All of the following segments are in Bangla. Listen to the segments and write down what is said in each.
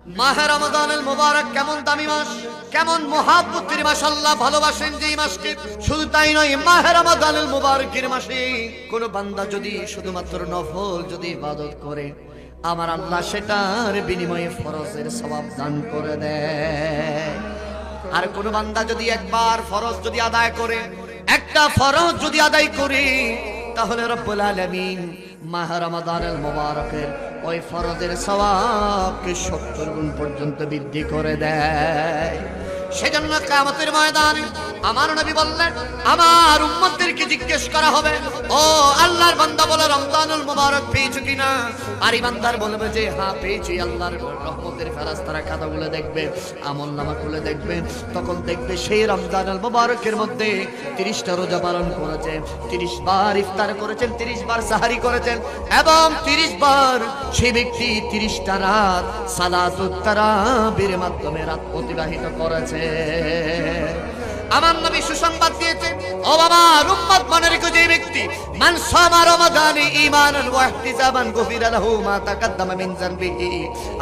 মাহে রমাদানুল মুবারক কেমন দামি মাস, কেমন মহাব্বতের মাস। আল্লাহ ভালোবাসেন যে মাসকে। শুধু তাই নয়, মাহে রমাদানুল মুবারকের মাসে কোন বান্দা যদি শুধুমাত্র নফল যদি ইবাদত করে, আমার আল্লাহ সেটার বিনিময়ে ফরজের সওয়াব দান করে দেয়। আর কোন বান্দা যদি একবার ফরজ যদি আদায় করে, একটা ফরজ যদি আদায় করে, তাহলে রব্বুল আলামিন মাহ রমাদানুল মুবারকের ওই ফরজের সওয়াবকে 70 গুণ পর্যন্ত বৃদ্ধি করে দেয়। সেজন্য কিয়ামতের ময়দানে আমার নবী বললেন, আমার উম্মতদেরকে জিজ্ঞেস করা হবে, ও আল্লাহর বান্দা বলো রমজানুল মুবারক পেয়েছো কিনা? আর ইমানদার বলবে যে হ্যাঁ পেয়েছি। আল্লাহর রহমতের ফেরেশতারা খাতাগুলো দেখবে, আমলনামা খুলে দেখবে। তখন দেখবে সেই রমজানুল মুবারকের মধ্যে 30টা রোজা পালন করেছে, 30 বার ইফতার করেছেন, 30 বার সাহারি করেছেন, এবং 30 বার সেই ব্যক্তি 30টা রাত সালাতুত তারাবির মাধ্যমে রাত অতিবাহিত করেছে। আমার নবী সুসংবাদ দিয়েছে, ও বাবার উম্মত মনে রেখো, যে ব্যক্তি মান সামা রমাদানে ঈমানান ওয়া ইহতিসাবান গুফিরা লাহু মা তাকাদ্দামা মিন যানবিহি,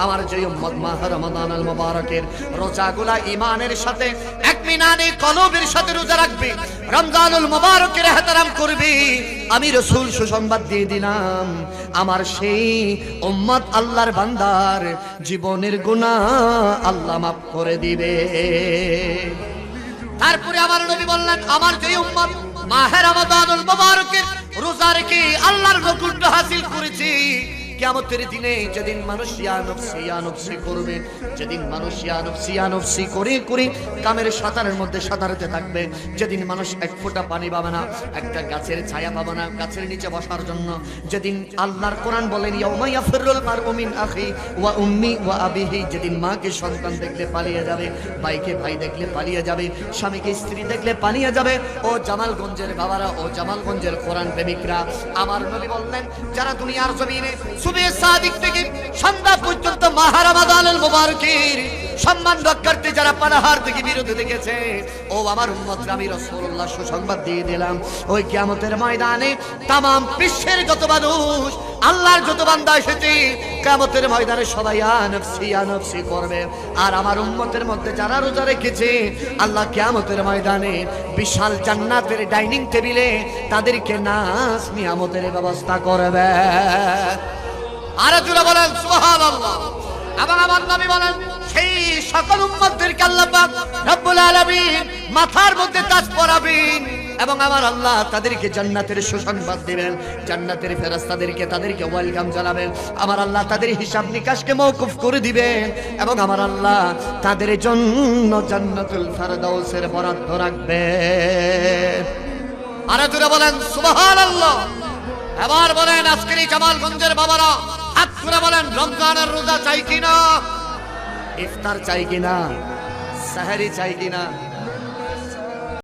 আমার যে উম্মত মাহ রমাদানুল মুবারকের রোজাগুলা ঈমানের সাথে ইতমিনানে কলবের সাথে রোজা রাখবে, রমজানুল মুবারকের ইহতিরাম করবে, আমি রাসূল সুসংবাদ দিয়ে দিলাম, আমার সেই উম্মত আল্লাহর বান্দার জীবনের গুনাহ আল্লাহ মাফ করে দিবে। তারপরে আমার নবী বললেন, আমার যে উম্মত মাহে রমাদানুল মুবারকের রোজা রেখে আল্লাহর নূর হাসিল করেছে, কিয়ামতের দিনে যেদিন মানুষ ইয়া নফসি করবে, যেদিন মানুষ ইয়া নফসি করে করে কামের সাঁতারের মধ্যে সাঁতারতে থাকবে, যেদিন মানুষ এক ফোঁটা পানি পাবে না, একটা গাছের ছায়া পাবে না গাছের নিচে বসার জন্য, যেদিন আল্লাহর কোরআন বলেন ইয়াউমা ইয়াফিরুল মারউ মিন আখি ওয়া উম্মি ওয়া আবিহি, যেদিন মাকে সন্তান দেখলে পালিয়ে যাবে, ভাইকে ভাই দেখলে পালিয়ে যাবে, স্বামীকে স্ত্রী দেখলে পালিয়ে যাবে। ও জামালগঞ্জের বাবারা, ও জামালগঞ্জের কোরআন প্রেমিকরা, আমার নবী বললেন, যারা দুনিয়ার জমিনে সুবে সাদিক থেকে সন্ধ্যা পর্যন্ত মাহ রমাদানুল মুবারকের সম্মান রক্ষার্থে যারা পানাহার থেকে বিরত থেকেছে, ও আমার উম্মতরা, আমি রাসূলুল্লাহ সুসংবাদ দিয়ে দিলাম, ওই কিয়ামতের ময়দানে তাম বিশ্বের যত মানুষ আল্লাহর যত বান্দা এসেছে, কিয়ামতের ময়দানে সবাই ইয়া নফসি করবে। আর আমার উম্মতের মধ্যে যারা রোজা রেখেছে, আল্লাহ কিয়ামতের ময়দানে বিশাল জান্নাতের ডাইনিং টেবিলে তাদেরকে নাজ নিয়ামতের ব্যবস্থা করবে। আর জোরে বলেন সুবহানাল্লাহ। এবং আমার নবী বলেন, সেই সকল উম্মতদেরকে আল্লাহ পাক রব্বুল আলামিন মাথার মধ্যে তাজ পরাবেন, এবং আমার আল্লাহ তাদেরকে জান্নাতের সুসংবাদ দিবেন, জান্নাতের ফেরেশতাদেরকে তাদেরকে ওয়েলকাম জানাবেন, আমার আল্লাহ তাদের হিসাব নিকাশকে মওকুফ করে দিবেন, এবং আমার আল্লাহ তাদের জন্য জান্নাতুল ফেরদাউসের বরাদ্দ রাখবেন। আর জোরে বলেন সুবহানাল্লাহ। এবার বলেন, আজকের এই জামালগঞ্জের বাবারা হাত তুলে বলেন, রমজানের রোজা চাই কিনা? ইফতার চাই কিনা? সাহারি চাই কিনা?